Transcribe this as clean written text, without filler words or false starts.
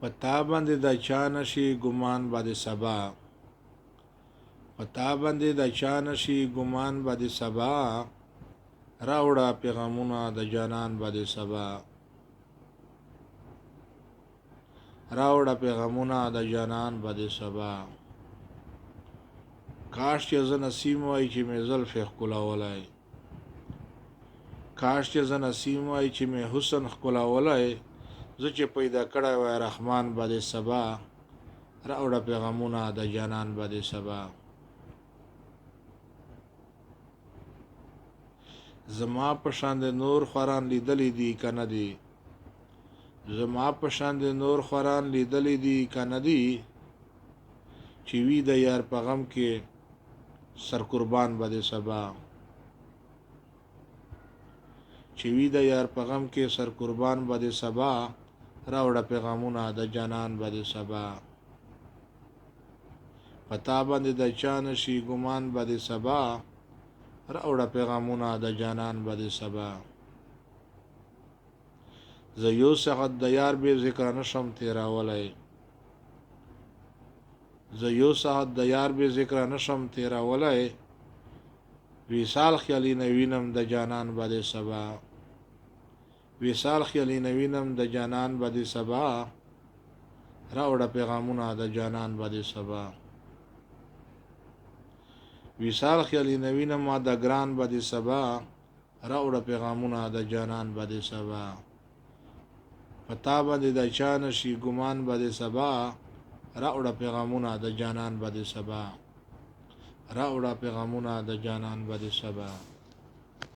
پتا باندې د چا نشي ګمان به د سبا پتا باندې د چا نشي ګمان به د سبا راوړه پیغامونه د جانان به د سبا راوړه پیغامونه د جانان به د سبا کاش چې زه نسیم وای چې مې زلفې ښکلولی کاش چې زه نسیم وای چې مې حسن ښکلولی زه چې پیدا کړی وای رحمان به د سبا راوړه پیغامونه د جانان به د سبا زما په شان د نور خوران لیدلی دي که نه دي زما په شان د نور خوران لیدلی دي که نه دي چې وي د یار په غم کې سر قربان به د سبا چې وي د یار په غم کې سر قربان به د سبا راوړه پیغامونه د جانان به د سبا پتا باندې د چا نشي ګمان به د سبا راوړه پیغامونه د جانان به د سبا زه یو ساعت د یار بې ذکره نشم تېرولی زه یو ساعت د یار بې ذکره نشم تېرولی وصال خیالي نه وینم د جانان به د سبا وصال خیالي نه وینم د جانان به د سبا راوړه پیغامونه د جانان به د سبا وصال خیالي نه وینم ما د ګران به د سبا راوړه پیغامونه د جانان به د سبا پتا باندې د چا نشي ګمان به د سبا راوړه پیغامونه د جانان به د سبا راوړه پیغامونه د جانان به د سبا